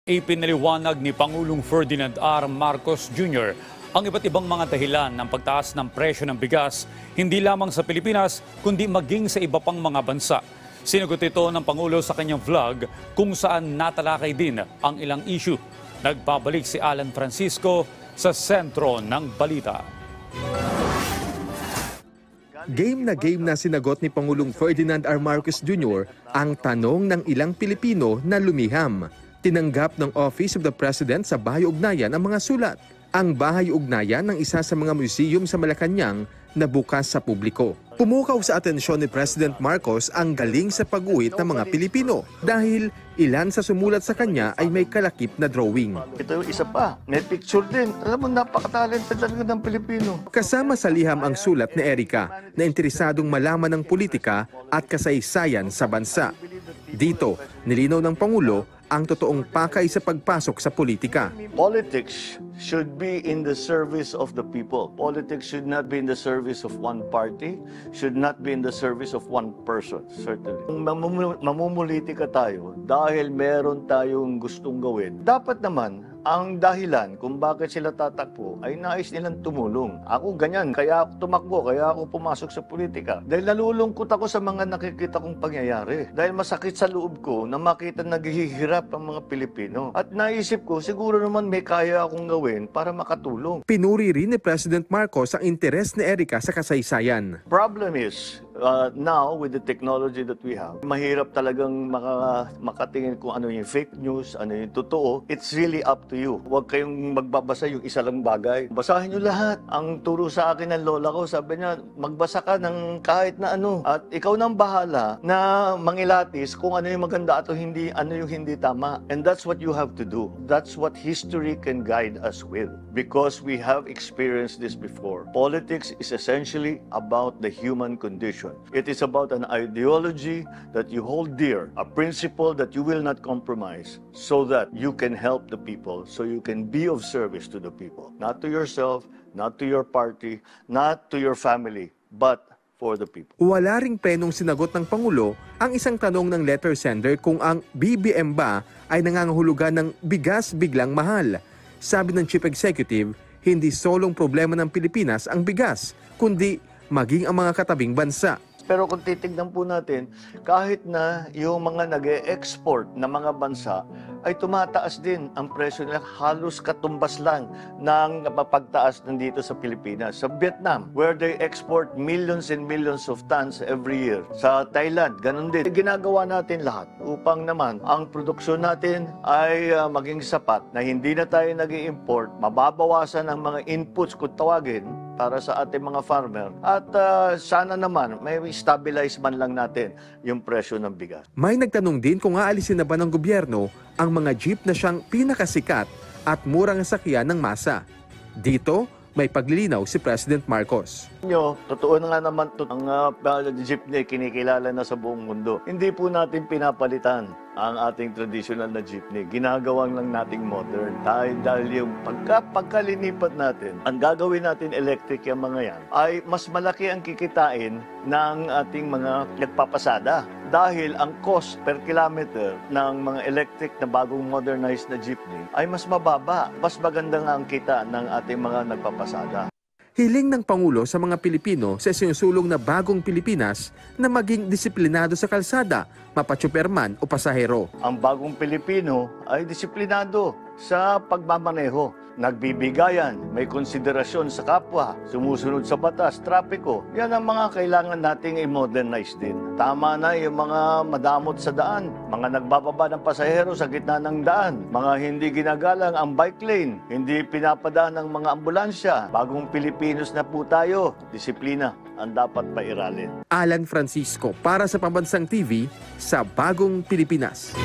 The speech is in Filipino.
Ipinaliwanag ni Pangulong Ferdinand R. Marcos Jr. ang iba't ibang mga dahilan ng pagtaas ng presyo ng bigas, hindi lamang sa Pilipinas, kundi maging sa iba pang mga bansa. Sinagot ito ng Pangulo sa kanyang vlog kung saan natalakay din ang ilang issue. Nagbabalik si Alan Francisco sa sentro ng balita. Game na sinagot ni Pangulong Ferdinand R. Marcos Jr. ang tanong ng ilang Pilipino na lumiham. Tinanggap ng Office of the President sa Bahay Ugnayan ang mga sulat. Ang Bahay Ugnayan ng isa sa mga museum sa Malacanang na bukas sa publiko. Pumukaw sa atensyon ni President Marcos ang galing sa pag-uwit ng mga Pilipino dahil ilan sa sumulat sa kanya ay may kalakip na drawing. Ito yung isa pa, may picture din. Alam mo, napaka-talented talaga ng Pilipino. Kasama sa liham ang sulat ni Erica na interesadong malaman ng politika at kasaysayan sa bansa. Dito, nilinaw ng Pangulo ang totoong pakay sa pagpasok sa politika. Politics should be in the service of the people. Politics should not be in the service of one party, should not be in the service of one person, certainly. Kung mamumulitika tayo dahil meron tayong gustong gawin, dapat naman ang dahilan kung bakit sila tatakbo ay nais nilang tumulong. Ako ganyan, kaya ako tumakbo, kaya ako pumasok sa politika. Dahil nalulungkot ako sa mga nakikita kong pangyayari. Dahil masakit sa loob ko na makita naghihirap ang mga Pilipino. At naisip ko, siguro naman may kaya akong gawin para makatulong. Pinuri rin ni President Marcos ang interes ni Erica sa kasaysayan. Problem is, now with the technology that we have, mahirap talagang makatingin kung ano yung fake news, ano yung totoo. It's really up to you. Huwag kayong magbabasa yung isa lang bagay. Basahin nyo lahat. Ang turo sa akin ng lola ko, sabi niya, magbasa ka ng kahit na ano. At ikaw nang bahala na mangilatis kung ano yung maganda at hindi, ano yung hindi tama. And that's what you have to do. That's what history can guide us with. Because we have experienced this before. Politics is essentially about the human condition. It is about an ideology that you hold dear, a principle that you will not compromise, so that you can help the people, so you can be of service to the people. Not to yourself, not to your party, not to your family, but for the people. Wala ring penong sinagot ng Pangulo ang isang tanong ng letter sender kung ang BBM ba ay nangangahulugan ng bigas biglang mahal. Sabi ng Chief Executive, hindi solong problema ng Pilipinas ang bigas, kundi maging ang mga katabing bansa. Pero kung titignan po natin, kahit na yung mga nag-e-export na mga bansa, ay tumataas din ang presyo nila, halos katumbas lang ng pagtaas nandito sa Pilipinas. Sa Vietnam, where they export millions and millions of tons every year. Sa Thailand, ganun din. Ginagawa natin lahat upang naman ang produksyon natin ay maging sapat na hindi na tayo nag-i-import, mababawasan ang mga inputs kung tawagin para sa ating mga farmer. At sana naman may stabilize man lang natin yung presyo ng bigas. May nagtanong din kung aalisin na ba ng gobyerno ang mga jeep na siyang pinakasikat at murang sakyan ng masa. Dito, may paglilinaw si President Marcos. Totoo na nga naman ang jeepney kinikilala na sa buong mundo. Hindi po natin pinapalitan ang ating traditional na jeepney. Ginagawang lang nating modern. Dahil yung pagkalinipat natin, ang gagawin natin electric yung mga yan, ay mas malaki ang kikitain ng ating mga nagpapasada. Dahil ang cost per kilometer ng mga electric na bagong modernized na jeepney ay mas mababa. Mas maganda nga ang kita ng ating mga nagpapasada. Hiling ng Pangulo sa mga Pilipino sa sinusulong na bagong Pilipinas na maging disiplinado sa kalsada, mapatsuperman o pasahero. Ang bagong Pilipino ay disiplinado sa pagmamaneho. Nagbibigayan, may konsiderasyon sa kapwa, sumusunod sa batas, trapiko. Yan ang mga kailangan nating i-modernize din. Tama na yung mga madamot sa daan, mga nagbababa ng pasahero sa gitna ng daan, mga hindi ginagalang ang bike lane, hindi pinapadaan ng mga ambulansya. Bagong Pilipinos na po tayo, disiplina ang dapat pairalin. Alan Francisco para sa Pambansang TV sa Bagong Pilipinas.